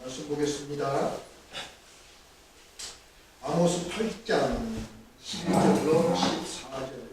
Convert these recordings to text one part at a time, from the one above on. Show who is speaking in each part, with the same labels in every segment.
Speaker 1: 말씀 보겠습니다. 아모스 8장 11절로 14절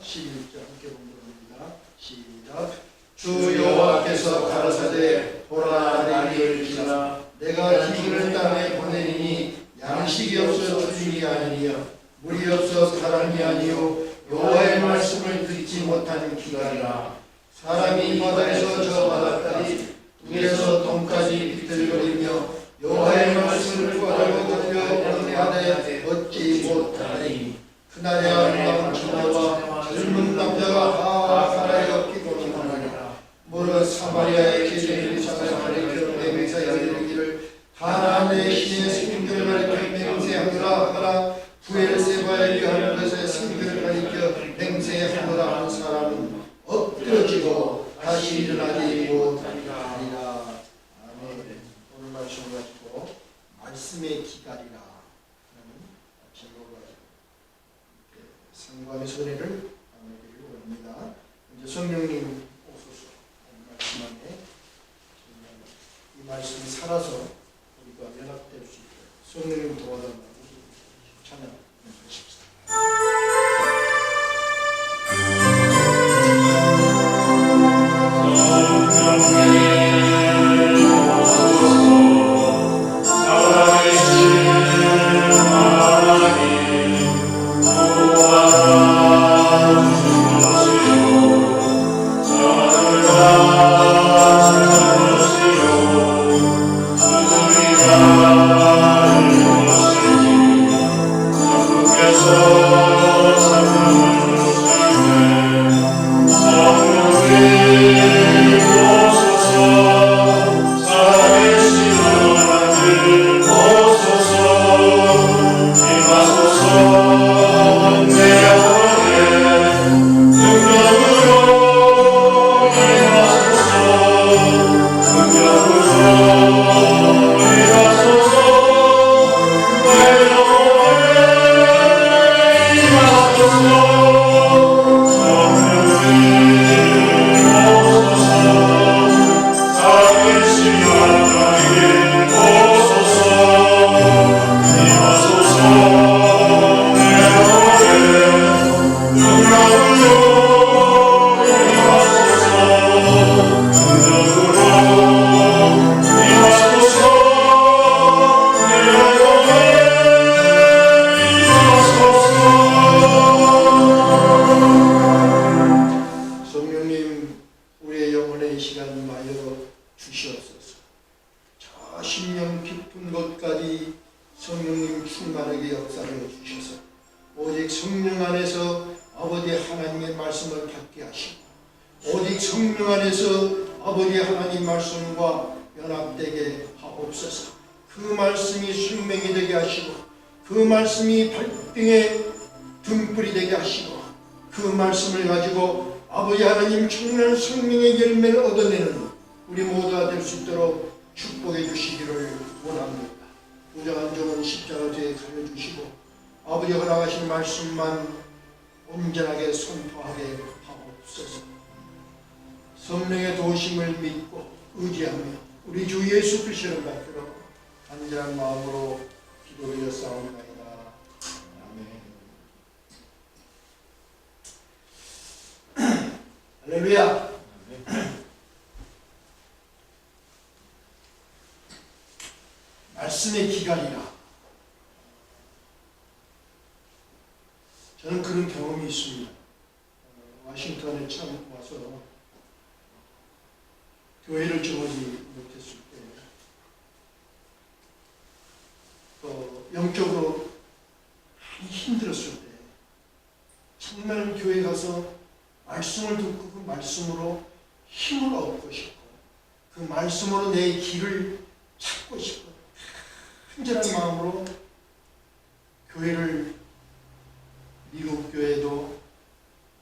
Speaker 1: 11절 함께 공부합니다. 시작. 주 여호와께서 가라사대 보라 내게 이르시라 내가 기근을 땅에 보내리니 양식이 없어 주중이 아니니요 물이 없어 사람이 아니요 여호와의 말씀을 듣지 못하는 기갈이라. 사람이 바다에서 저 바닷가리 둥에서 동까지 비틀거리며 여호와의 말씀을 구하려고 달려 오는 바다에 얻지 못하니 그날의 아름다운 처녀와 젊은 남자가 다 바다에 피곤하니라. 무릇 사마리아의 기준을 사마리아의 결혼의 맹세하여 이르기를 하나님의 신의 생명을 가리켜 맹세하노라 하라. 부엘세바에 위한 것에 생명을 가리켜 맹세하노라 한 사람은 엎드러지고 다시 일어나지 못하리라. 아멘. 오늘 말씀을 가지고 말씀의 기갈이라 하는 제목을 가지고 상관의 손해를 나누기를 원합니다. 이제 성령님 오소서 말씀 안에 이 말씀이 살아서 우리가 연합될 수 있도록 성령님 도와달라고 찬양 하십시다. 그 말씀이 발등에 등불이 되게 하시고 그 말씀을 가지고 아버지 하나님 청년 생명의 열매를 얻어내는 우리 모두가 될 수 있도록 축복해 주시기를 원합니다. 부정한 종은 십자가 뒤에 가려주시고 아버지 허락하신 말씀만 온전하게 선포하게 하옵소서. 성령의 도심을 믿고 의지하며 우리 주 예수 그리스도를 받들어 간절한 마음으로 기도드려 싸움나이다. 아멘. 할렐루야. 말씀의 기간이라. 저는 그런 경험이 있습니다. 워싱턴에 처음 와서 교회를 정하지 못했을 때, 또 영적으로 많이 힘들었을 때, 정말 교회 가서 말씀을 듣고 그 말씀으로 힘을 얻고 싶고, 그 말씀으로 내 길을 찾고 싶고, 간절한 마음으로 교회를, 미국 교회도,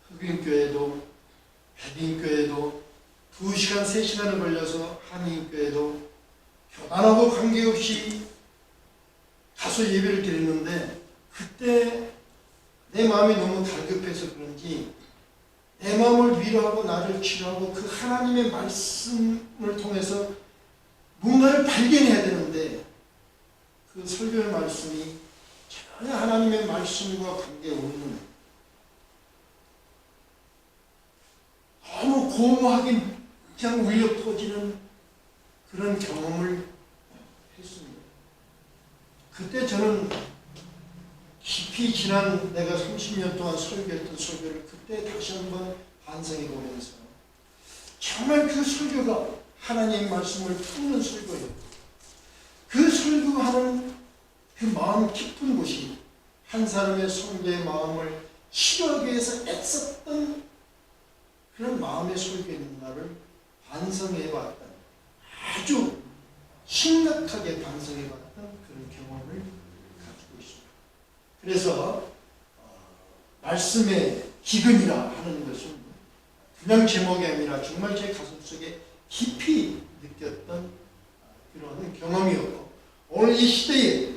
Speaker 1: 흑인 교회도, 백인 교회도 2시간, 3시간을 걸려서 한인 교회도 교단하고 관계없이 가서 예배를 드렸는데, 그때 내 마음이 너무 달급해서 그런지 내 마음을 위로하고 나를 치료하고 그 하나님의 말씀을 통해서 뭔가를 발견해야 되는데 그 설교의 말씀이 전혀 하나님의 말씀과 관계없는 너무 고무하게 그냥 울려 퍼지는 그런 경험을 했습니다. 그때 저는 깊이 지난 내가 30년 동안 설교했던 설교를 그때 다시 한번 반성해 보면서 정말 그 설교가 하나님의 말씀을 품는 설교였고 그 설교하는 그 마음 깊은 곳이 한 사람의 성도의 마음을 치료하기 위해서 애썼던 그런 마음의 설교였는가를 반성해 봤던 아주 심각하게 반성해 봤던 그런 경험을 가지고 있습니다. 그래서 말씀의 기근이라 하는 것은 그냥 제목이 아니라 정말 제 가슴속에 깊이 느꼈던 그런 경험이었고 오늘 이 시대에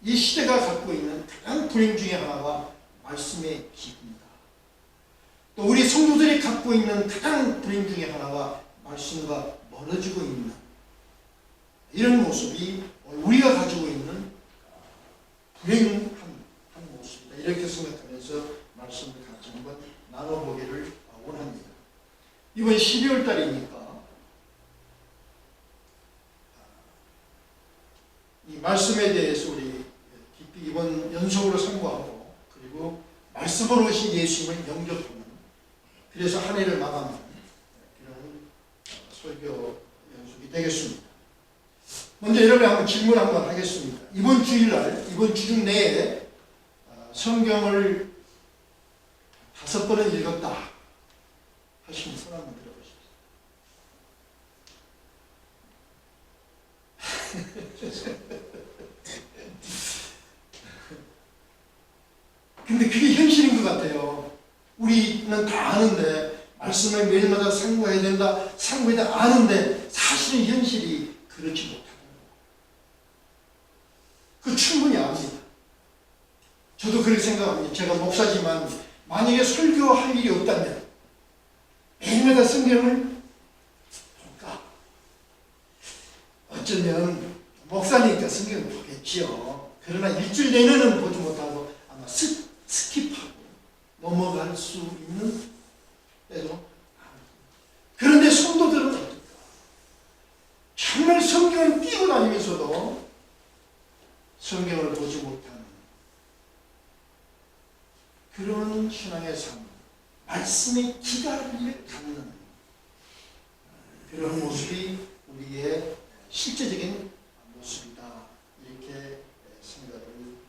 Speaker 1: 이 시대가 갖고 있는 가장 불행 중에 하나가 말씀의 기근이다. 또 우리 성도들이 갖고 있는 가장 불행 중에 하나가 말씀과 멀어지고 있는 이런 모습이 우리가 가지고 있는 불행한 모습이다. 이렇게 생각하면서 말씀을 같이 한번 나눠보기를 원합니다. 이번 12월 달이니까 이 말씀에 대해서 우리 깊이 이번 연속으로 상고하고 그리고 말씀으로 오신 예수님을 영접하는 그래서 한 해를 마감하는 그런 설교 연속이 되겠습니다. 먼저 여러분 한번 질문 한번 하겠습니다. 이번 주일날 이번 주중 내에 성경을 5번은 읽었다 하시면 손 한번 들어보십시오. 근데 그게 현실인 것 같아요. 우리는 다 아는데 말씀을 매일마다 상고해야 된다, 상고해야 된다 아는데 사실은 현실이 그렇지 못하는 거예요. 그 충분히 압니다. 저도 그렇게 생각합니다. 제가 목사지만 만약에 설교할 일이 없다면 매일마다 성경을 볼까? 어쩌면 목사니까 성경을 보겠지요. 그러나 일주일 내내는 보지 못하고 아마 스킵하고 넘어갈 수 있는 때도 그런데 성도들은 어떨까? 정말 성경을 띄고 다니면서도 성경을 보지 못하는 그런 신앙의 삶, 말씀의 기다림을 갖는 그런 모습이 우리의 실제적인 모습이다. 이렇게 생각을 합니다.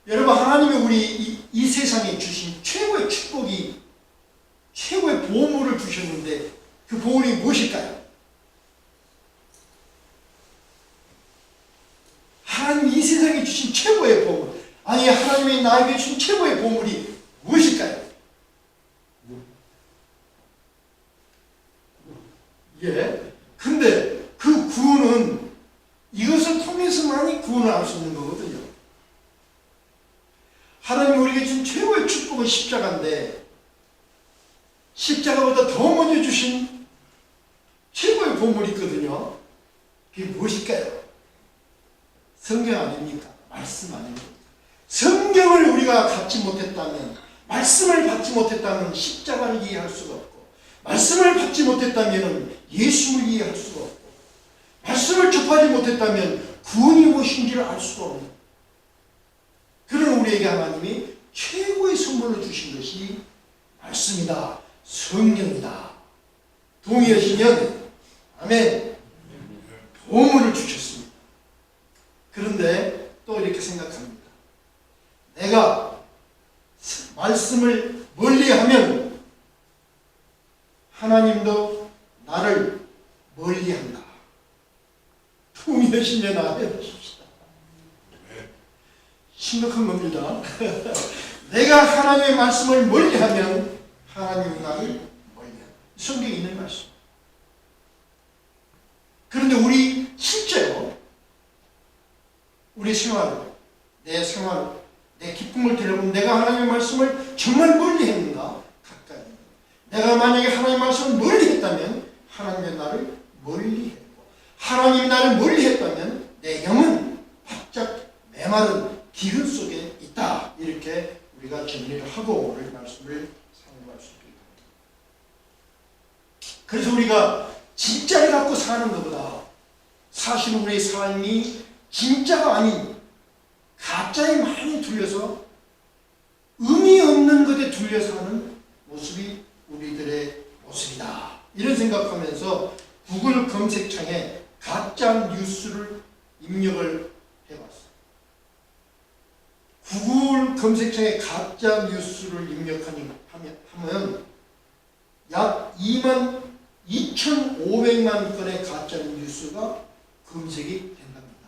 Speaker 1: 여러분, 하나님이 우리 이 세상에 주신 최고의 축복이 최고의 보물을 주셨는데 그 보물이 무엇일까요? 하나님이 이 세상에 주신 최고의 보물, 아니 하나님이 나에게 주신 최고의 보물이 무엇일까요? 예. 근데 그 구원은 이것을 통해서만이 구원을 알 수 있는 거거든요. 하나님이 우리에게 준 최고의 축복은 십자가인데 십자가보다 더 먼저 주신 최고의 보물이 있거든요. 그게 무엇일까요? 성경 아닙니까? 말씀 아닙니까? 성경을 우리가 갖지 못했다면, 말씀을 받지 못했다면 십자가를 이해할 수가 없고, 말씀을 받지 못했다면 예수를 이해할 수가 없고, 말씀을 접하지 못했다면 구원이 무엇인지를 알 수가 없는 그런 우리에게 하나님이 최고의 선물로 주신 것이 말씀이다, 성령이다. 동의하시면 아멘. 보물을 주셨습니다. 그런데 또 이렇게 생각합니다. 내가 말씀을 멀리하면 하나님도 나를 멀리한다. 동의하시면 아멘 하십시다. 심각한 겁니다. 내가 하나님의 말씀을 멀리하면 하나님이 나를 멀리한다. 성경에 있는 말씀. 그런데 우리 실제로 우리 생활, 내 생활, 내 기쁨을 들여보면 내가 하나님의 말씀을 정말 멀리 했는가? 가까이. 내가 만약에 하나님의 말씀을 멀리 했다면 하나님의 나를 멀리 했고, 하나님이 나를 멀리 했다면 내 영은 바짝 메마른 기근 속에 있다. 이렇게 우리가 정리를 하고 오늘 말씀을 상고할 수 있습니다. 그래서 우리가 진짜를 갖고 사는 것보다 사실 우리의 삶이 진짜가 아닌 가짜에 많이 둘려서 의미 없는 것에 둘려서 하는 모습이 우리들의 모습이다. 이런 생각하면서 구글 검색창에 가짜 뉴스를 입력을 해봤어요. 구글 검색창에 가짜 뉴스를 입력하면 약 22,500만 건의 가짜 뉴스가 검색이 된답니다.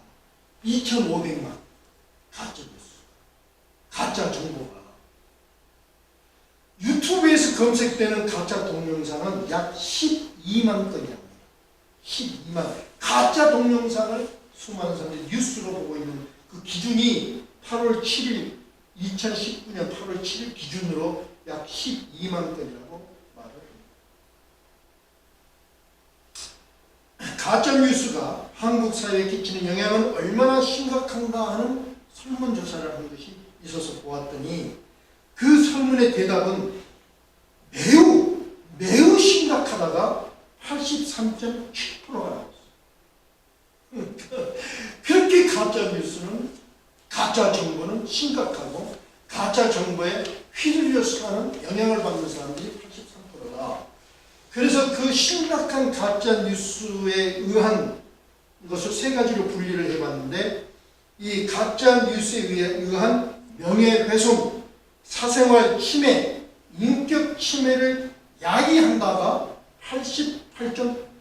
Speaker 1: 2,500만 가짜 뉴스, 가짜 정보가. 유튜브에서 검색되는 가짜 동영상은 약 12만 건이랍니다. 12만. 가짜 동영상을 수많은 사람들이 뉴스로 보고 있는 그 기준이 8월 7일, 2019년 8월 7일 기준으로 약 12만 건이라고 말을 합니다. 가짜 뉴스가 한국 사회에 끼치는 영향은 얼마나 심각한가 하는 설문조사를 한 것이 있어서 보았더니 그 설문의 대답은 매우 심각하다가 83.7%가 나왔어요. 그렇게 가짜 뉴스는, 가짜 정보는 심각하고 가짜 정보에 휘둘려서 하는 영향을 받는 사람들이 83%다. 그래서 그 심각한 가짜 뉴스에 의한 것을 세 가지로 분리를 해봤는데, 이 가짜 뉴스에 의한 명예훼손, 사생활 침해, 인격 침해를 야기한다가 88.8%예요.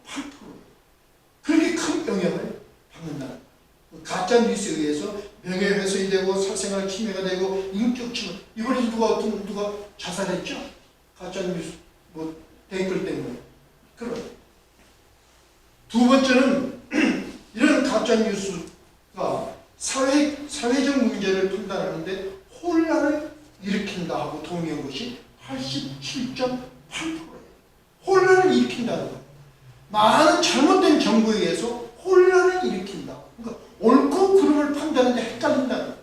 Speaker 1: 그렇게 큰 영향을 받는다. 가짜 뉴스에 의해서 명예훼손이 되고 사생활 침해가 되고 인격 침해. 이번에 누가 자살했죠? 가짜 뉴스 댓글 때문에. 그럼 두 번째는 이런 가짜 뉴스가 사회적 문제를 판단하는데 혼란을 일으킨다 하고 동의한 것이 87.8%예요. 혼란을 일으킨다는 거예요. 많은 잘못된 정보에 의해서 혼란을 일으킨다. 그러니까 옳고 그름을 판단하는데 헷갈린다는 거예요.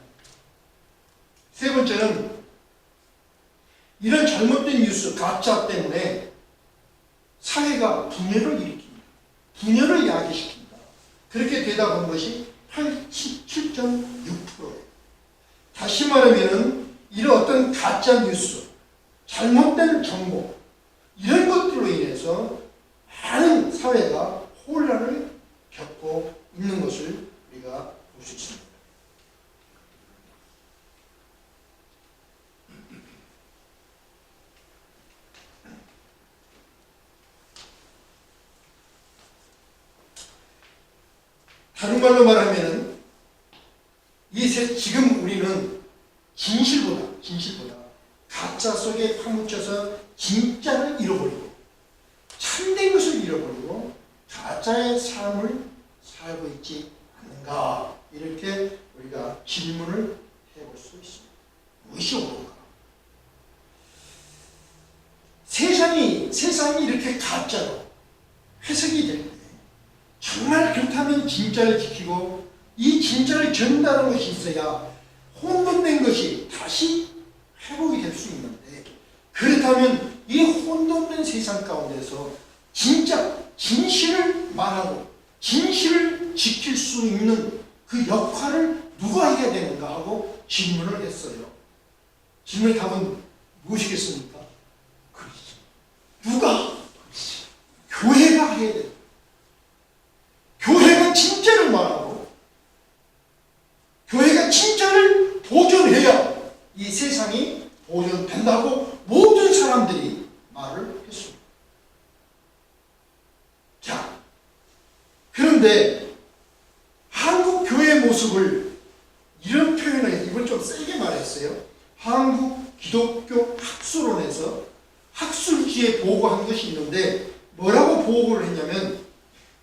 Speaker 1: 세 번째는 이런 잘못된 뉴스, 가짜 때문에 사회가 분열을 일으킵니다. 분열을 야기시킨다. 그렇게 대답한 것이 87.6%예요. 다시 말하면 이런 어떤 가짜 뉴스, 잘못된 정보, 이런 것들로 인해서 많은 사회가 혼란을 겪고 있는 것을 우리가 볼 수 있습니다. 다른 말로 말하면 지금 우리는 진실보다 가짜 속에 파묻혀서 진짜를 잃어버리고 참된 것을 잃어버리고 가짜의 삶을 살고 있지 않는가, 이렇게 우리가 질문을 해볼 수 있습니다. 무엇이 옳은가? 세상이 이렇게 가짜로 해석이 될 때 정말 그렇다면 진짜를 지키고 이 진짜를 전달하는 것이 있어야 혼돈된 것이 다시 회복이 될 수 있는데, 그렇다면 이 혼돈된 세상 가운데서 진실을 말하고 진실을 지킬 수 있는 그 역할을 누가 해야 되는가 하고 질문을 했어요. 질문의 답은 무엇이겠습니까? 그리스도. 누가? 교회가 해야 된다. 교회가 진짜를 말하고 교회가 진짜를 보존해야 이 세상이 보존된다고 모든 사람들이 말을 했습니다. 자, 그런데 한국 교회의 모습을 이런 표현을 해서, 이번 좀 세게 말했어요. 한국 기독교 학술원에서 학술지에 보고한 것이 있는데 뭐라고 보고를 했냐면,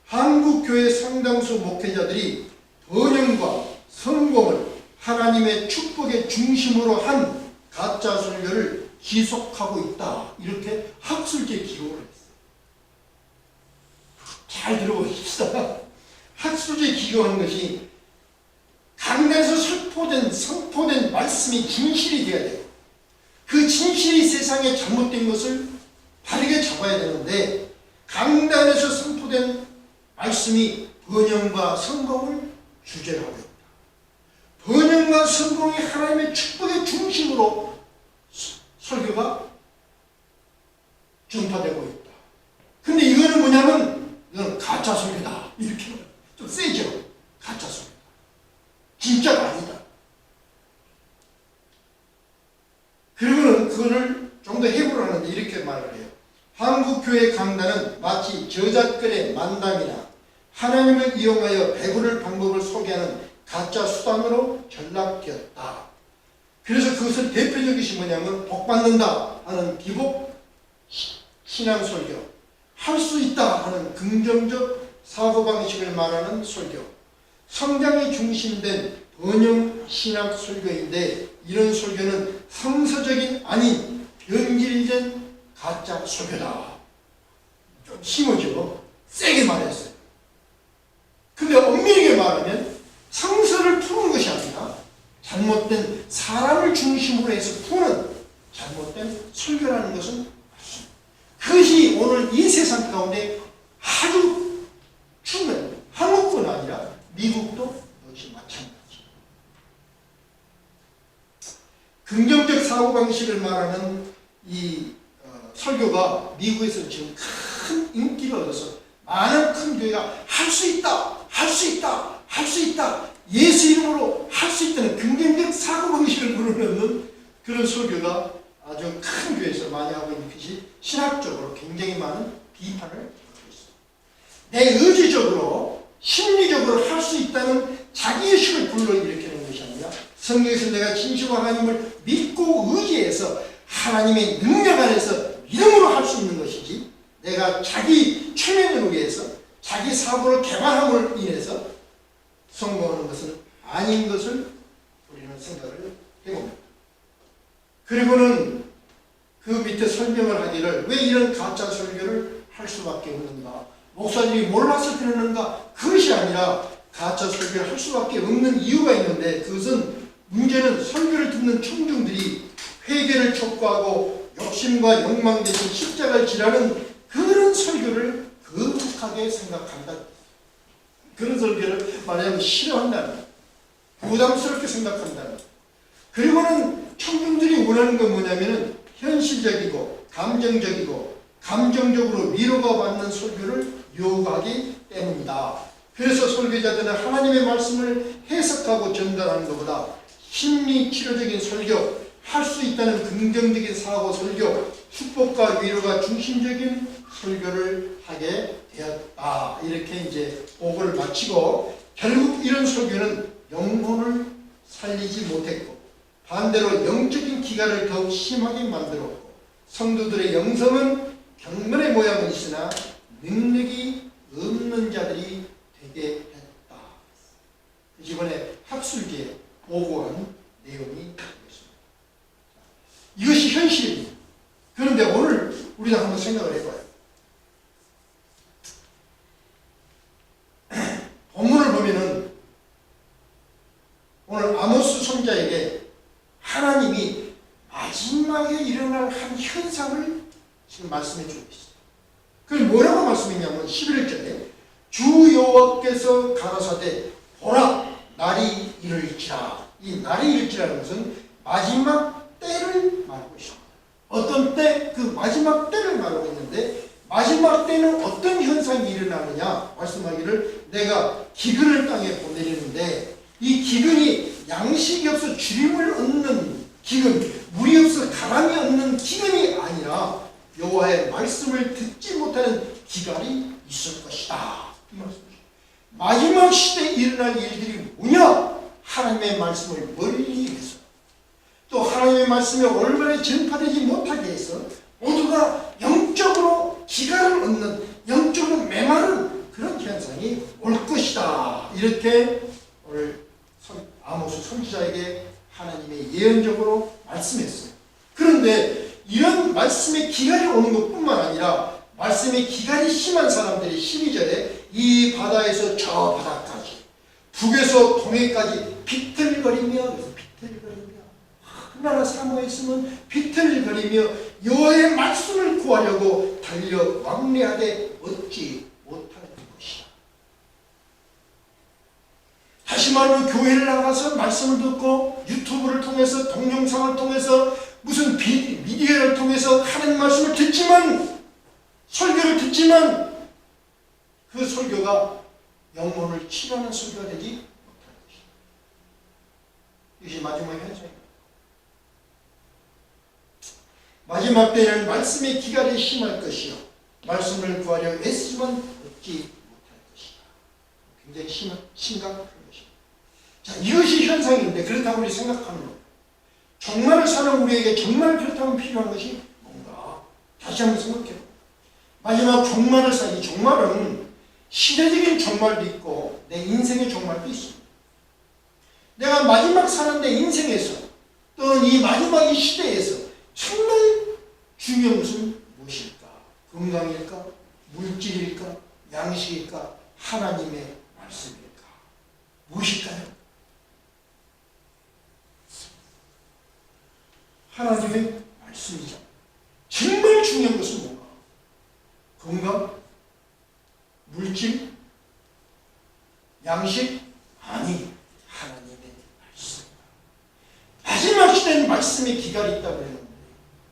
Speaker 1: 한국 교회 상당수 목회자들이 번영과 성공을 하나님의 축복의 중심으로 한 가짜 설교를 지속하고 있다. 이렇게 학술제 기록을 했어요. 잘 들어보십시다. 학술제 기록한 것이 강단에서 선포된 말씀이 진실이 되어야 돼요. 그 진실이 세상에 잘못된 것을 바르게 잡아야 되는데 강단에서 선포된 말씀이 번영과 성공을 주제로 하고 있다. 번영과 성공이 하나님의 축복의 중심으로 설교가 전파되고 있다. 근데 이거는 뭐냐면 이건 가짜 설교다. 이렇게 좀 세죠. 가짜 설교다. 진짜가 아니다. 그리고는 그거를 좀 더 해부를 하는데 이렇게 말을 해요. 한국교회 강단은 마치 저작권의 만담이나 하나님을 이용하여 배부를 방법을 소개하는 가짜 수단으로 전락되었다. 그래서 그것을 대표적인 것이 뭐냐면 복받는다 하는 기복 신앙 설교, 할 수 있다 하는 긍정적 사고방식을 말하는 설교, 성장이 중심된 번영 신학 설교인데 이런 설교는 성서적인 아닌 변질된 가짜 설교다. 좀 심하죠? 세게 말했어요. 근데 엄밀하게 말하면 성서를 푸는 것이 아니라 잘못된 사람을 중심으로 해서 푸는 잘못된 설교라는 것은 맞습니다. 그것이 오늘 이 세상 가운데 아주 충분, 한국뿐 아니라 미국도 역시 마찬가지입니다. 긍정적 사고방식을 말하는 이 설교가 미국에서 지금 큰 인기를 얻어서 많은 큰 교회가 할 수 있다, 할 수 있다, 할 수 있다, 예수 이름으로 할 수 있다는 긍정적 사고방식을 불어넣는 그런 설교가 아주 큰 교회에서 많이 하고 있는 것이 신학적으로 굉장히 많은 비판을 받고 있습니다. 내 의지적으로 심리적으로 할 수 있다는 자기의식을 불러일으키는 것이 아니라 성경에서 내가 진실로 하나님을 믿고 의지해서 하나님의 능력 안에서 믿음으로 할 수 있는 것이지 내가 자기 최면을 위해서 자기 사고를 개발함으로 인해서 성공하는 것은 아닌 것을 우리는 생각을 해봅니다. 그리고는 그 밑에 설명을 하기를 왜 이런 가짜 설교를 할 수밖에 없는가, 목사님이 몰라서 그러는가, 그것이 아니라 가짜 설교를 할 수밖에 없는 이유가 있는데 그것은 문제는 설교를 듣는 청중들이 회개를 촉구하고 욕심과 욕망 대신 십자가를 지라는 그런 설교를 거룩하게 생각한다. 그런 설교를 말하자면 싫어한다는, 부담스럽게 생각한다는. 그리고는 청중들이 원하는 건 뭐냐면은 현실적이고 감정적이고 감정적으로 위로가 받는 설교를 요구하기 때문이다. 그래서 설교자들은 하나님의 말씀을 해석하고 전달하는 것보다 심리치료적인 설교, 할 수 있다는 긍정적인 사고 설교, 축복과 위로가 중심적인 설교를 하게 되었다. 이렇게 이제 보고를 마치고 결국 이런 설교는 영혼을 살리지 못했고 반대로 영적인 기가를 더욱 심하게 만들었고 성도들의 영성은 경건의 모양은 있으나 능력이 없는 자들이 되게 했다. 이번에 학술지에 보고한 내용이 되겠습니다. 이것이 현실입니다. 그런데 오늘 우리가 한번 생각을 해봐요. 본문을 보면은 오늘 아모스 선지자에게 하나님이 마지막에 일어날 한 현상을 지금 말씀해 주고 있어요. 그게 뭐라고 말씀했냐면 11절에 주 여호와께서 가라사대 보라 날이 이를지라. 이 날이 이를지라는 것은 마지막 때를 말하고 있습니다. 어떤 때? 그 마지막 때를 말하고 있는데 마지막 때는 어떤 현상이 일어나느냐 말씀하기를 내가 기근을 땅에 보내리는데 이 기근이 양식이 없어 주림을 얻는 기근, 물이 없어 가람이 없는 기근이 아니라 여호와의 말씀을 듣지 못하는 기갈이 있을 것이다. 이 말씀이죠. 마지막 시대에 일어날 일들이 뭐냐? 하나님의 말씀을 멀리 해서 또 하나님의 말씀이 올바르게 전파되지 못하게 해서 모두가 영적으로 기갈을 얻는, 영적으로 메마른 그런 현상이 올 것이다. 이렇게 오늘 아모스 선지자에게 말씀에 기갈이 심한 사람들이 12절에 이 바다에서 저 바다까지 북에서 동해까지 비틀거리며 얼마나 사모했으면 비틀거리며 여호와의 말씀을 구하려고 달려 왕래하되 얻지 못할 것이다. 다시 말하면 교회를 나가서 말씀을 듣고 유튜브를 통해서 동영상을 통해서 무슨 미디어를 통해서 하나님 말씀을 듣지만 설교를 듣지만 그 설교가 영혼을 치료하는 설교가 되지 못할 것이다. 이것이 마지막 현상입니다. 마지막 때에는 말씀의 기갈이 심할 것이요 말씀을 구하려 애쓰면 얻지 못할 것이다. 굉장히 심각한 것입니다. 자, 이것이 현상인데 그렇다고 우리 생각하는 겁니다. 종말을 사는 우리에게 정말 그렇다면 필요한 것이 뭔가? 다시 한번 생각해요. 마지막 종말을 사는 이 종말은 시대적인 종말도 있고 내 인생의 종말도 있습니다. 내가 마지막 사는 내 인생에서 또는 이 마지막 이 시대에서 정말 중요한 것은 무엇일까? 건강일까? 물질일까? 양식일까? 하나님의 말씀일까? 무엇일까요? 하나님의 말씀이죠. 정말 중요한 것은 뭔가? 건강? 물질? 양식? 아니, 하나님의 말씀. 마지막 시대는 말씀의 기갈이 있다고 했는데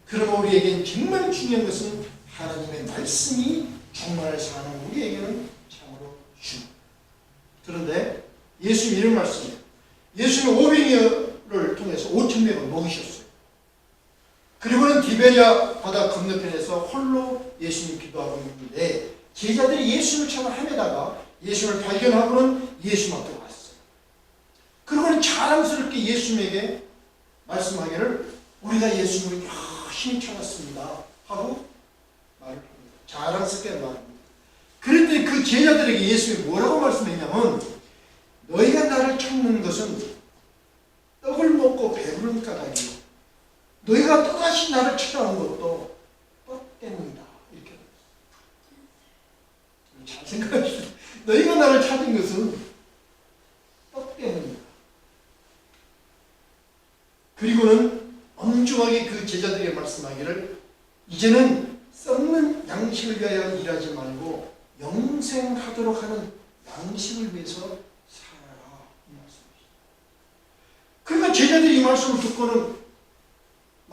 Speaker 1: 그러면 우리에겐 정말 중요한 것은 하나님의 말씀이 종말을 사는 우리에게는 참으로 중요합니다. 그런데 예수님이 이런 말씀이에요. 예수님은 500여를 통해서 5,000명을 먹이셨어요. 그리고는 디베랴 바다 건너편에서 홀로 예수님 기도하고 있는데 제자들이 예수님을 찾아 헤매다가 예수님을 발견하고는 예수님 앞에 왔어요. 그리고는 자랑스럽게 예수님에게 말씀하기를 우리가 예수님을 열심히 찾았습니다 하고 말을 합니다. 자랑스럽게 말합니다. 그랬더니 그 제자들에게 예수님이 뭐라고 말씀했냐면 너희가 나를 찾는 것은 떡을 먹고 배부른 까닭이요 너희가 또다시 나를 찾아온 것도 떡 때문이다. 이렇게 잘 생각하시죠. 너희가 나를 찾은 것은 떡 때문이다. 그리고는 엄중하게 그 제자들에게 말씀하기를 이제는 썩는 양식을 위하여 일하지 말고 영생하도록 하는 양식을 위해서 살아라. 이 말씀이시죠. 그러니까 제자들이 이 말씀을 듣고는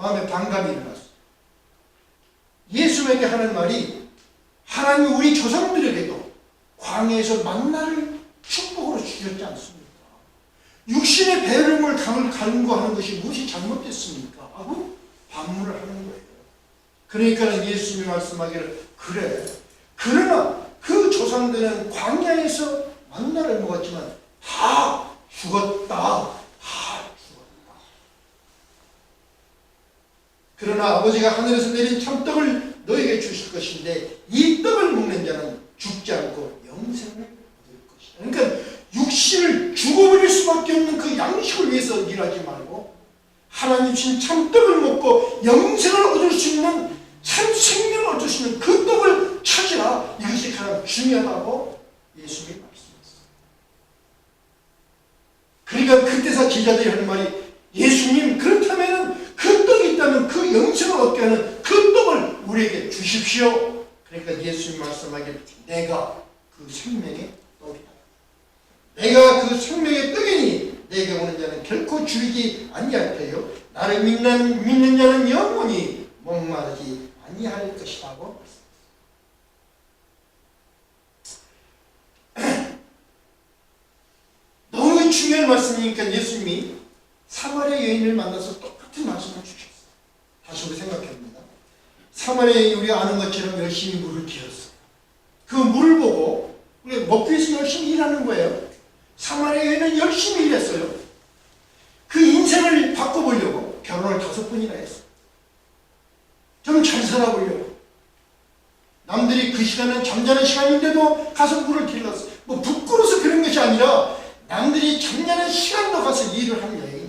Speaker 1: 마음에 반감이 일어났어요. 예수님에게 하는 말이 하나님이 우리 조상들에게도 광야에서 만나를 축복으로 주셨지 않습니까? 육신의 배름을 간구하는 것이 무엇이 잘못됐습니까? 하고 반문을 하는 거예요. 그러니까 예수님이 말씀하기를 그래. 그러나 그 조상들은 광야에서 만나를 먹었지만 다 죽었다. 그러나 아버지가 하늘에서 내린 참떡을 너에게 주실 것인데 이 떡을 먹는 자는 죽지 않고 영생을 얻을 것이다. 그러니까 육신을 죽어버릴 수밖에 없는 그 양식을 위해서 일하지 말고 하나님 주신 참떡을 먹고 영생을 얻을 수 있는 참 생명을 얻을 수 있는 그 떡을 찾으라. 이것이 가장 중요하다고 예수님이 말씀하셨어요. 그러니까 그때서 제자들이 하는 말이 예수님 그렇다면 그 떡이 있다면 그 영생을 얻게 하는 그 떡을 우리에게 주십시오. 그러니까 예수님 말씀하기를 내가 그 생명의 떡이다. 내가 그 생명의 떡이니 내게 오는 자는 결코 줄이지 아니할 테요. 나를 믿는 자는 영원히 목마르지 아니할 것이라고 말씀했습니다. 너무 중요한 말씀이니까 예수님이 사마리아 여인을 만나서 똑같은 말씀을 주셨어요. 다시 우리 생각해봅니다. 사마리아 여인이 우리가 아는 것처럼 열심히 물을 기었어요. 그 물을 보고 우리 먹기 위해서 열심히 일하는 거예요. 사마리아 여인은 열심히 일했어요. 그 인생을 바꿔보려고 결혼을 5번이나 했어요. 좀 잘 살아보려고. 남들이 그 시간은 잠자는 시간인데도 가서 물을 길렀어요. 뭐 부끄러워서 그런 것이 아니라 남들이 잠자는 시간도 가서 일을 한 여인.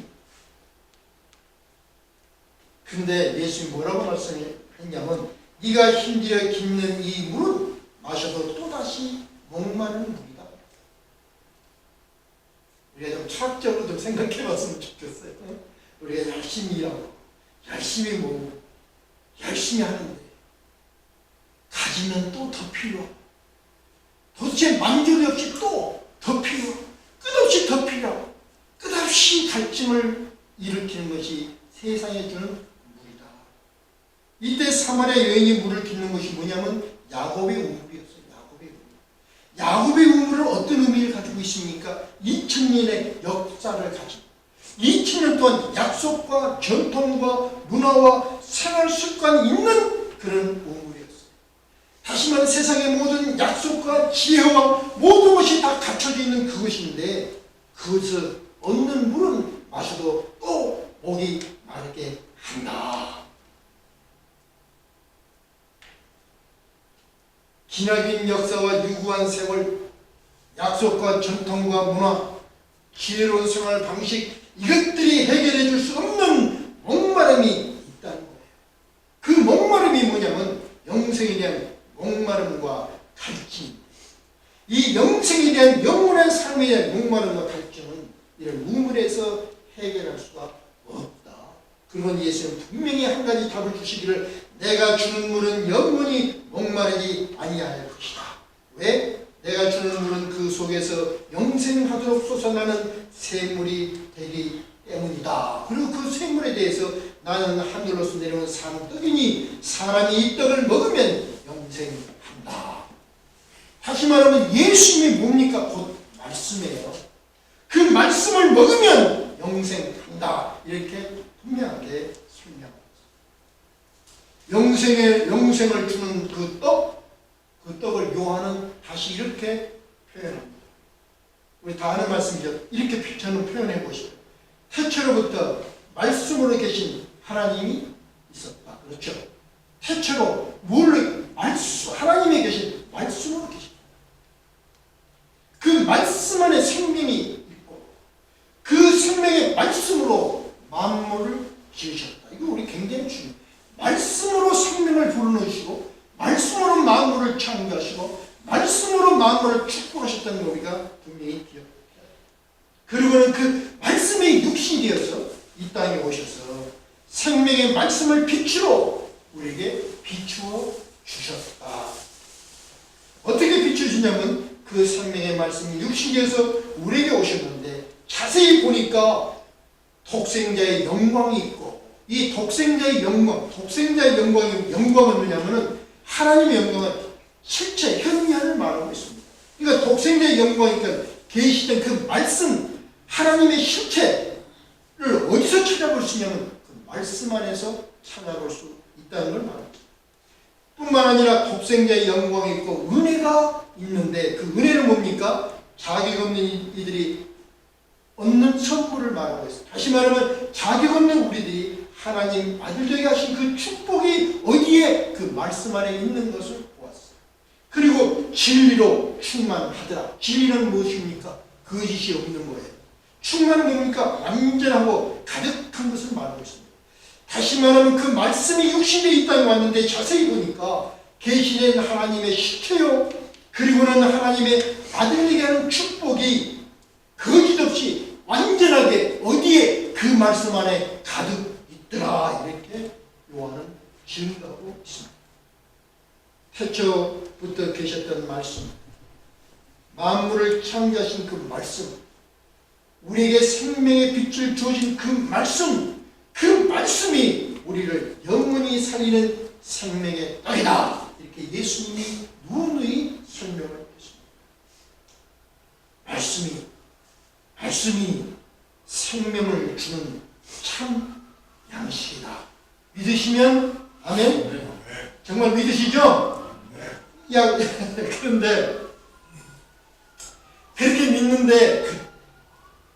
Speaker 1: 근데 예수님이 뭐라고 말씀했냐면 네가 힘들여 깃는 이 물은 마셔도 또다시 목마른 물이다. 우리가 좀 철학적으로 좀 생각해 봤으면 좋겠어요. 우리가 열심히 일하고 열심히 모으고 열심히 하는데 가지면 또 더 필요하고 도대체 만족이 없이 또 더 필요하고 끝없이 더 필요하고 끝없이 갈증을 일으키는 것이 세상에 주는 물이다. 이때 사마리아 여인이 물을 깃는 것이 뭐냐면 야곱의 우물이었어요. 야곱의 우물은 어떤 의미를 가지고 있습니까? 2000년의 역사를 가지고 2000년 동안 약속과 전통과 문화와 생활 습관이 있는 그런 우물이었어요. 다시 말해 세상의 모든 약속과 지혜와 모든 것이 다 갖춰져 있는 그것인데 그것을 얻는 물은 마셔도 또 목이 마르게 한다. 기나긴 역사와 유구한 세월, 약속과 전통과 문화, 지혜로운 생활 방식 이것들이 해결해 줄 수 없는 목마름이 있다는 거예요. 그 목마름이 뭐냐면 영생에 대한 목마름과 갈증. 이 영생에 대한 영원한 삶에 대한 목마름과 갈증은 이런 우물에서 해결할 수가 없다. 그러면 예수는 분명히 한 가지 답을 주시기를 내가 주는 물은 영원히 목마르지 아니할 것이다. 왜? 내가 주는 물은 그 속에서 영생하도록 솟아나는 샘물이 되기 때문이다. 그리고 그 샘물에 대해서 나는 하늘로서 내려온 산 떡이니 사람이 이 떡을 먹으면 영생한다. 다시 말하면 예수님이 뭡니까? 곧 말씀이에요. 그 말씀을 먹으면 영생한다. 이렇게 분명하게 설명합니다. 영생을 주는 그 떡을 요한은 다시 이렇게 표현합니다. 우리 다 아는 말씀이죠. 이렇게 저는 표현해 보시죠. 태초로부터 말씀으로 계신 하나님이 있었다. 그렇죠? 태초로 하나님이 계신 말씀으로 계십니다. 그 말씀 안에 생명이 있고 그 생명의 말씀으로 만물을 지으셨다. 이거 우리 굉장히 중요해요. 말씀으로 생명을 불러넣으시고 말씀으로 만물을 창조하시고 말씀으로 만물을 축복하셨다는 거 우리가 분명히 기억해야 해요. 그리고는 그 말씀이 육신이 되어서 이 땅에 오셔서 생명의 말씀을 빛으로 우리에게 비추어 주셨다. 어떻게 비추어주냐면 그 생명의 말씀이 육신이 되어서 우리에게 오셨는데 자세히 보니까 독생자의 영광이 있고 이 독생자의 영광은 뭐냐면은 하나님의 영광은 실체, 현면을 말하고 있습니다. 그러니까 독생자의 영광이니까 계시된 그 말씀, 하나님의 실체를 어디서 찾아볼 수 있냐면 그 말씀 안에서 찾아볼 수 있다는 걸 말합니다. 뿐만 아니라 독생자의 영광이 있고 은혜가 있는데 그 은혜는 뭡니까? 자격 없는 이들이 얻는 선물을 말하고 있습니다. 다시 말하면 자격 없는 우리들이 하나님 아들 되게 하신 그 축복이 어디에 그 말씀 안에 있는 것을 보았어요. 그리고 진리로 충만하더라. 진리는 무엇입니까? 거짓이 없는 거예요. 충만은 뭡니까? 완전하고 가득한 것을 말하고 있습니다. 다시 말하면 그 말씀이 육신이 이 땅에 왔는데 자세히 보니까 계시된 하나님의 실체요. 그리고는 하나님의 아들에게 하는 축복이 거짓 없이 완전하게 어디에 그 말씀 안에 가득 있더라. 이렇게 요한은 증거하고 있습니다. 태초부터 계셨던 말씀, 만물을 창조하신 그 말씀, 우리에게 생명의 빛을 주어진 그 말씀이 우리를 영원히 살리는 생명의 떡이다. 이렇게 예수님이 누누이 설명을 했습니다. 말씀이 생명을 주는 참 양식이다. 믿으시면 아멘? 정말 믿으시죠? 야, 그런데 그렇게 믿는데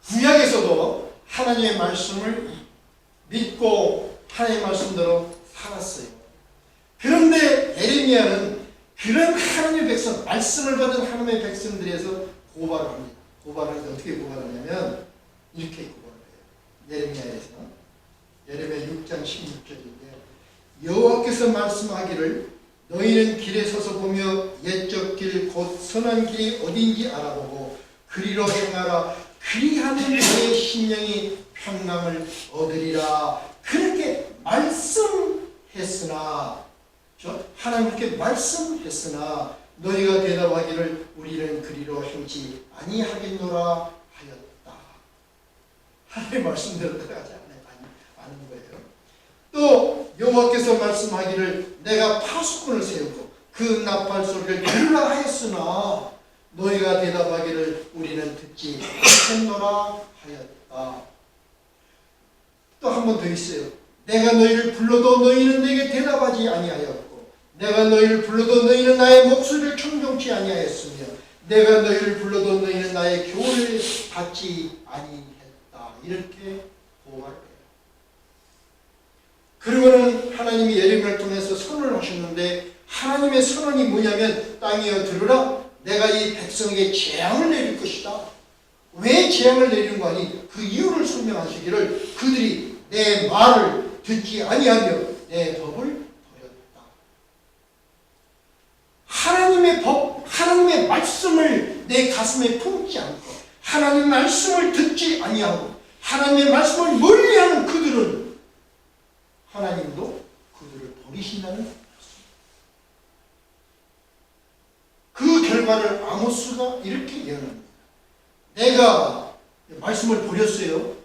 Speaker 1: 구약에서도 하나님의 말씀을 믿고 하나님의 말씀대로 살았어요. 그런데 예레미야는 그런 하나님의 백성, 말씀을 받은 하나님의 백성들에서 고발을 합니다. 고발을 해서 어떻게 고발하냐면 이렇게 고발을 해요. 예레미야 6장 16절인데 여호와께서 말씀하기를 너희는 길에 서서 보며 옛적 길 곧 선한 길이 어딘지 알아보고 그리로 행하라. 그리하면 너의 심령이 평강을 얻으리라. 그렇게 말씀했으나 하나님 그렇게 말씀했으나 너희가 대답하기를 우리는 그리로 행치 아니하겠노라 하였다. 하나님의 말씀대로 따라가지 않은 거예요. 또 여호와께서 말씀하기를 내가 파수꾼을 세우고 그 나팔 소리를 들으라 하였으나 너희가 대답하기를 우리는 듣지 못했노라 하였다. 또 한 번 더 있어요. 내가 너희를 불러도 너희는 내게 대답하지 아니하였고 내가 너희를 불러도 너희는 나의 목소리를 청종치 아니하였으며 내가 너희를 불러도 너희는 나의 교훈을 받지 아니했다. 이렇게 보호할 거예요. 그리고는 하나님이 예레미야를 통해서 선언을 하셨는데 하나님의 선언이 뭐냐면 땅이여 들으라. 내가 이 백성에게 재앙을 내릴 것이다. 왜 재앙을 내리는 거 아니? 그 이유를 설명하시기를 그들이 내 말을 듣지 아니하며 내 법을 버렸다. 하나님의 법, 하나님의 말씀을 내 가슴에 품지 않고 하나님의 말씀을 듣지 아니하고 하나님의 말씀을 멀리하는 그들은 하나님도 그들을 버리신다는 말씀입니다. 그 결과를 아모스가 이렇게 예언합니다. 내가 말씀을 버렸어요.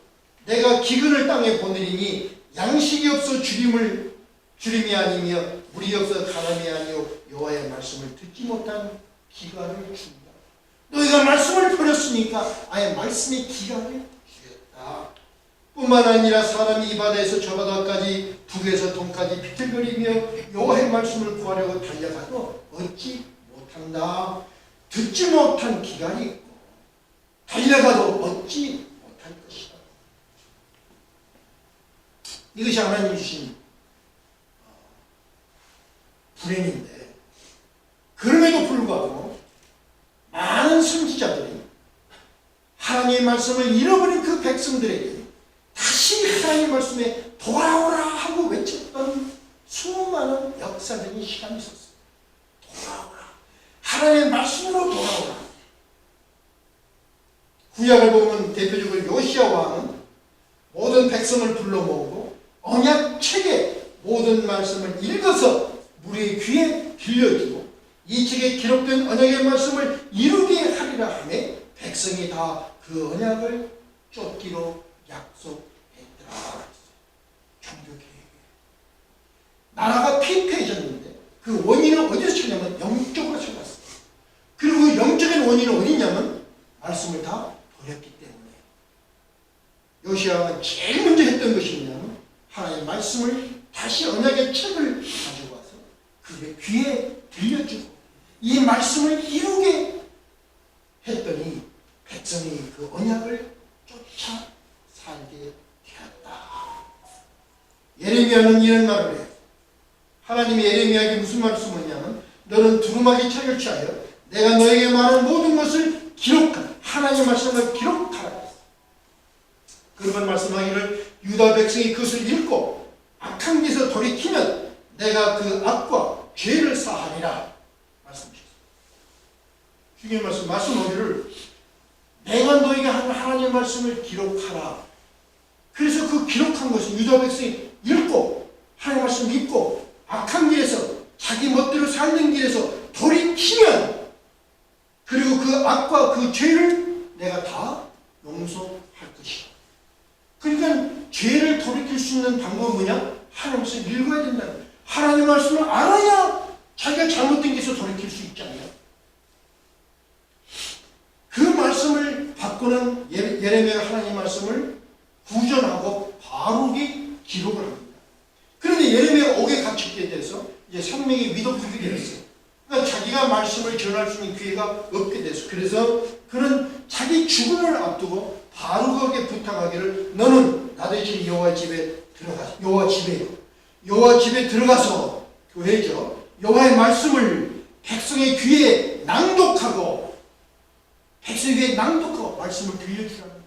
Speaker 1: 내가 기근을 땅에 보내리니 양식이 없어 주림이 아니며 물이 없어 가람이 아니요 여호와의 말씀을 듣지 못한 기간을 준다. 너희가 말씀을 버렸으니까 아예 말씀의 기간을 주겠다. 뿐만 아니라 사람이 이 바다에서 저 바다까지 북에서 동까지 비틀거리며 여호와의 말씀을 구하려고 달려가도 얻지 못한다. 듣지 못한 기간이 있고 달려가도 얻지 못할 것이다. 이것이 하나님이 주신 불행인데 그럼에도 불구하고 많은 선지자들이 하나님의 말씀을 잃어버린 그 백성들에게 다시 하나님의 말씀에 돌아오라 하고 외쳤던 수많은 역사적인 시간이 있었어요. 돌아오라. 하나님의 말씀으로 돌아오라. 구약을 보면 대표적으로 요시야 왕은 모든 백성을 불러 모으고 언약 책에 모든 말씀을 읽어서 우리의 귀에 들려주고 이 책에 기록된 언약의 말씀을 이루게 하리라 하며 백성이 다 그 언약을 쫓기로 약속했더라. 종교개혁. 나라가 피폐해졌는데 그 원인은 어디서 찾냐면 영적으로 찾았어요. 그리고 그 영적인 원인은 어디냐면 말씀을 다 버렸기 때문에. 요시야가 제일 먼저 했던 것이 뭐냐면 하나님의 말씀을 다시 언약의 책을 가지고 와서 그의 귀에 들려주고 이 말씀을 이루게 했더니 백성이 그 언약을 쫓아 살게 되었다. 예레미야는 이런 말을 해요. 하나님이 예레미야에게 무슨 말씀을 했냐면 너는 두루마기 책을 취하여 내가 너에게 말한 모든 것을 기록하라. 하나님의 말씀을 기록하라. 그러면 말씀하기를 유다 백성이 그것을 읽고 악한 길에서 돌이키면 내가 그 악과 죄를 사하리라 말씀하셨습니다. 주님의 말씀하기를 내가 너에게 하는 하나님의 말씀을 기록하라. 그래서 그 기록한 것은 유다 백성이 읽고 하나님의 말씀을 믿고 악한 길에서 자기 멋대로 살는 길에서 돌이키면 그리고 그 악과 그 죄를 내가 다 용서할 것이다. 그러니까 죄를 돌이킬 수 있는 방법은 뭐냐? 하나님 말씀을 읽어야 된다. 하나님 말씀을 알아야 자기가 잘못된 길에서 돌이킬 수 있잖아요. 그 말씀을 받고는 예레미야가 하나님 말씀을 구전하고 바르게 기록을 합니다. 그런데 예레미야가 옥에 갇혔기에 대해서 이제 생명이 위독하게 되었어요. 그러니까 자기가 말씀을 전할 수 있는 기회가 없게 됐어요. 그래서 그는 자기 죽음을 앞두고 바룩에게 부탁하기를 너는 나대신 여호와 집에 들어가서 여호와 집에 들어가서 교회죠. 여호와의 말씀을 백성의 귀에 낭독하고 백성의 귀에 낭독하고 말씀을 들려주라는 거예요.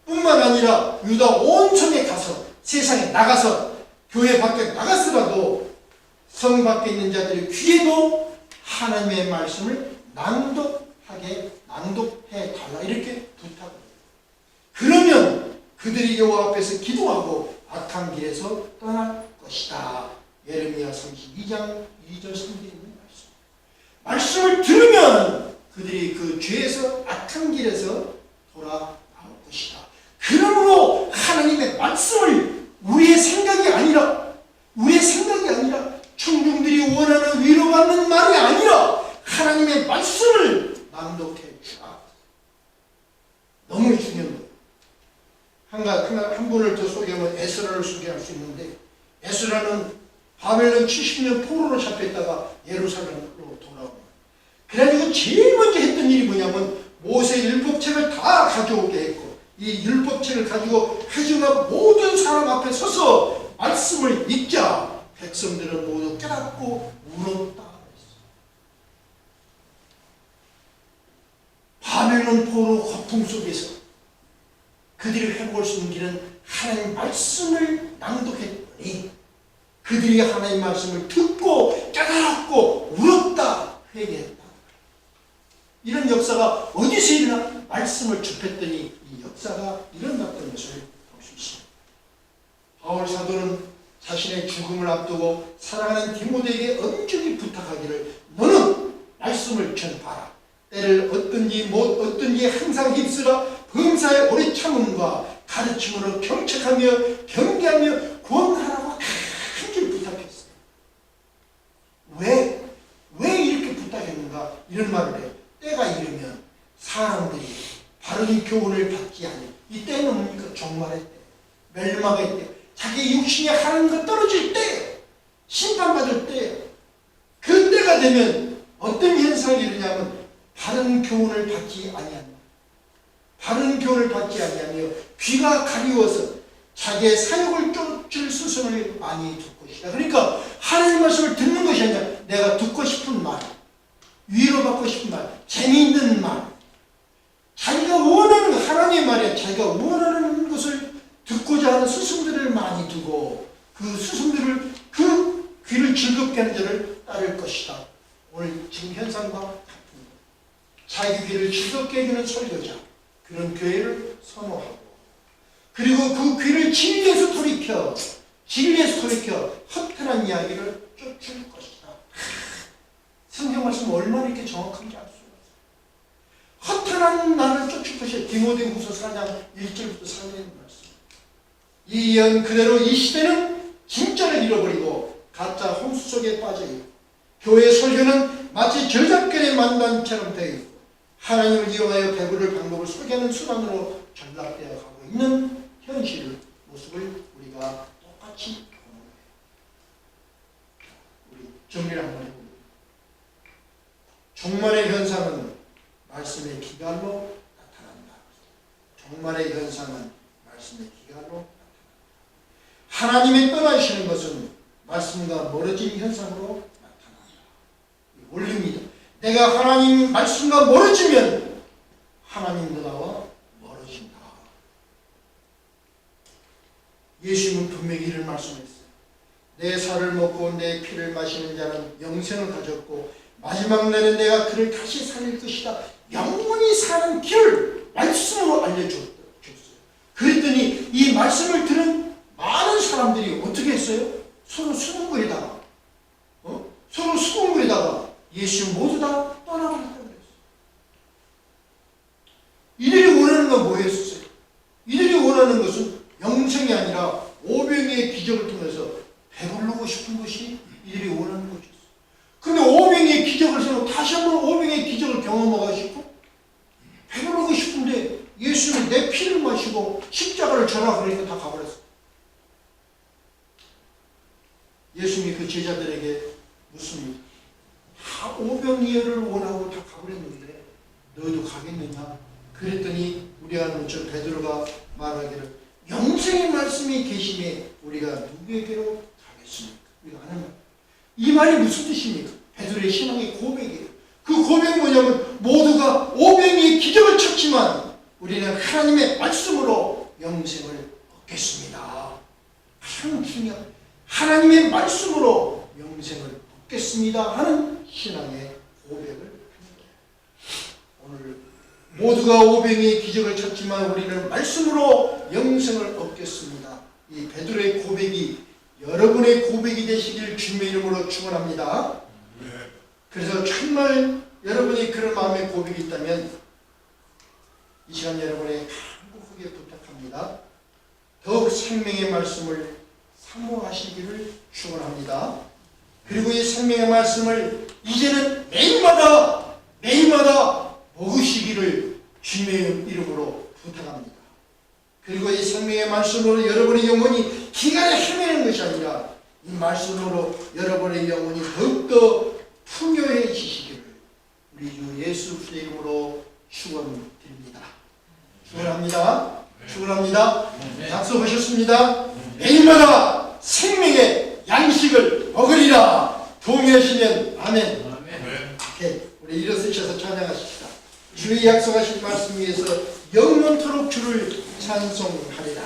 Speaker 1: 뿐만 아니라 유다 온 성에 가서 세상에 나가서 교회 밖에 나갔으라도 성 밖에 있는 자들의 귀에도 하나님의 말씀을 낭독해 달라 이렇게 부탁을 해요. 그러면 그들이 여호와 앞에서 기도하고 악한 길에서 떠날 것이다. 예레미야 32장 2절 3절에 있는 말씀을 들으면 그들이 그 죄에서 악한 길에서 돌아나올 것이다. 그러므로 하나님의 말씀을 우리의 생각이 아니라 청중들이 원하는 위로받는 말이 아니라 하나님의 말씀을 낭독해 주라. 너무 중요한 거예요. 한 분을 더 소개하면 에스라를 소개할 수 있는데, 에스라는 바벨론 70년 포로로 잡혔다가 예루살렘으로 돌아옵니다. 그래가지고 제일 먼저 했던 일이 뭐냐면 모세 율법책을 다 가져오게 했고, 이 율법책을 가지고 회중과 모든 사람 앞에 서서 말씀을 읽자 백성들은 모두 깨닫고 울었다. 바벨론 포로 고통 속에서 그들이 회복할 수 있는 길은 하나님 말씀을 낭독했더니 그들이 하나님 말씀을 듣고 깨달았고 울었다, 회개했다. 이런 역사가 어디서 일어나? 말씀을 접했더니 이 역사가 일어났던 것을 볼 수 있습니다. 바울 사도는 자신의 죽음을 앞두고 사랑하는 디모데에게 엄중히 부탁하기를, 너는 말씀을 전파하라. 때를 어떤지 항상 휩쓸어 범사의 오래 참음과 가르침으로 경책하며 경계하며 구원하라고 간절히 부탁했어요. 왜 이렇게 부탁했는가? 이런 말을 해요. 때가 이르면 사람들이 바른 교훈을 받지 않는, 이 때는 뭡니까? 종말의 때, 멸망의 때, 자기 육신이 하는 것 떨어질 때, 심판받을 때, 그 때가 되면 어떤 현상이 일어나냐면 바른 교훈을 받지 아니한다. 바른 교훈을 받지 아니하며 귀가 가리워서 자기의 사욕을 쫓을 스승을 많이 둘 것이다. 그러니까 하나님 말씀을 듣는 것이 아니라 내가 듣고 싶은 말, 위로받고 싶은 말, 재미있는 말, 자기가 원하는 하나님의 말이야. 자기가 원하는 것을 듣고자 하는 스승들을 많이 두고 그 스승들을, 그 귀를 즐겁게 하는 자를 따를 것이다. 오늘 지금 현상과 같은 것. 자기 귀를 즐겁게 해주는 설교자, 그런 교회를 선호하고, 그리고 그 귀를 진리에서 돌이켜 허탄한 이야기를 쫓을 것이다. 성경 말씀 얼마나 이렇게 정확한지 알 수가 없어요. 허탄한 말을 쫓을 것이다. 디모데후서 4장 1절부터 4절의 말씀. 이 예언 그대로 이 시대는 진짜를 잃어버리고 가짜 홍수 속에 빠져있고, 교회 설교는 마치 저작권의 만단처럼 되어 있고, 하나님을 이용하여 배부를 방법을 소개하는 수단으로 전락되어 가고 있는 현실 모습을 우리가 똑같이 보는 거예요. 우리 정리를 한번 해봅니다. 종말의 현상은 말씀의 기갈로 나타난다. 종말의 현상은 말씀의 기갈로 나타난다. 하나님이 떠나시는 것은 말씀과 멀어진 현상으로 나타난다. 원리입니다. 내가 하나님 말씀과 멀어지면 하나님도 나와 멀어진다. 예수님은 분명히 이런 말씀했어요. 내 살을 먹고 내 피를 마시는 자는 영생을 가졌고 마지막 날에 내가 그를 다시 살릴 것이다. 영원히 사는 길을 말씀으로 알려줬어요. 그랬더니 이 말씀을 들은 많은 사람들이 어떻게 했어요? 서로 수군거리다가 예수 모두 다 떠나버렸다고 그랬어요. 이들이 원하는 건 뭐였어요? 이들이 원하는 것은 영생이 아니라 오병이의 기적을 통해서 배부르고 싶은 것이 이들이 원하는 것이었어요. 근데 오병이의 기적을 세우고 다시 한번 오병이의 기적을 경험하고 싶고 배부르고 싶은데 예수는 내 피를 마시고 십자가를 져라 그러니까 다 가버렸어요. 예수님이 그 제자들에게 묻습니다. 오병이어를 원하고 다 가버렸는데 너희도 가겠느냐? 그랬더니 우리 아는 저 베드로가 말하기를 영생의 말씀이 계심에 우리가 누구에게로 가겠습니까? 우리가 아는 말. 이 말이 무슨 뜻입니까? 베드로의 신앙의 고백이에요. 그 고백이 뭐냐면 모두가 오병이의 기적을 쳤지만 우리는 하나님의 말씀으로 영생을 얻겠습니다. 가장 중요한 하나님의 말씀으로 영생을 얻겠습니다 하는 신앙의 고백을 합니다. 오늘 모두가 오병이의 기적을 찾지만 우리는 말씀으로 영생을 얻겠습니다. 이 베드로의 고백이 여러분의 고백이 되시길 주님의 이름으로 축원합니다. 그래서 정말 여러분이 그런 마음의 고백이 있다면 이 시간 여러분의 간곡하게 부탁합니다. 더욱 생명의 말씀을 사모하시기를 축원합니다. 그리고 이 생명의 말씀을 이제는 매일마다 먹으시기를 주님의 이름으로 부탁합니다. 그리고 이 생명의 말씀으로 여러분의 영혼이 기간에 헤매는 것이 아니라 이 말씀으로 여러분의 영혼이 더욱더 풍요해지시기를 우리 주 예수 그리스도의 이름으로 축원드립니다. 축원합니다. 축원합니다. 약속하셨습니다. 매일마다 생명의 양식을 먹으리라. 동의하시면 아멘. 오케이. 우리 일어서셔서 찬양하십시다. 주의 약속하신 말씀 위에서 영원토록 주를 찬송하리라.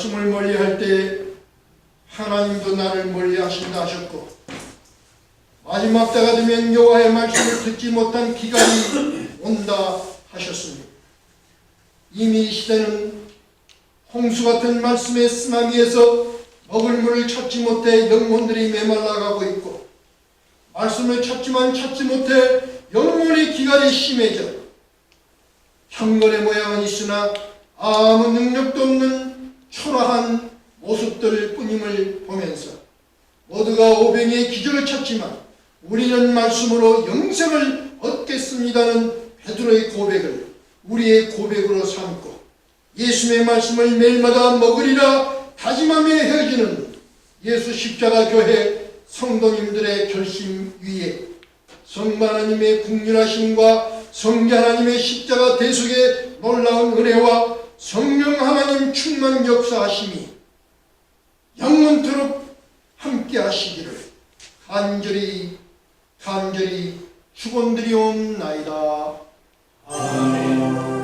Speaker 1: 말씀을 멀리할 때 하나님도 나를 멀리하신다 하셨고 마지막 때가 되면 여호와의 말씀을 듣지 못한 기간이 온다 하셨습니다. 이미 이 시대는 홍수 같은 말씀의 쓰나미에서 먹을 물을 찾지 못해 영혼들이 메말라가고 있고 말씀을 찾지만 찾지 못해 영혼의 기갈이 심해져 형벌의 모양은 있으나 아무 능력도 없는 초라한 모습들 뿐임을 보면서 모두가 오병이의 기적을 찾지만 우리는 말씀으로 영생을 얻겠습니다는 베드로의 고백을 우리의 고백으로 삼고 예수의 말씀을 매일마다 먹으리라 다짐하며 헤어지는 예수 십자가 교회 성도님들의 결심 위에 성부 하나님의 국률하심과 성자 하나님의 십자가 대속의 놀라운 은혜와 성령 하나님 충만 역사하심이 영원토록 함께 하시기를 간절히 축원드리옵나이다. 아멘.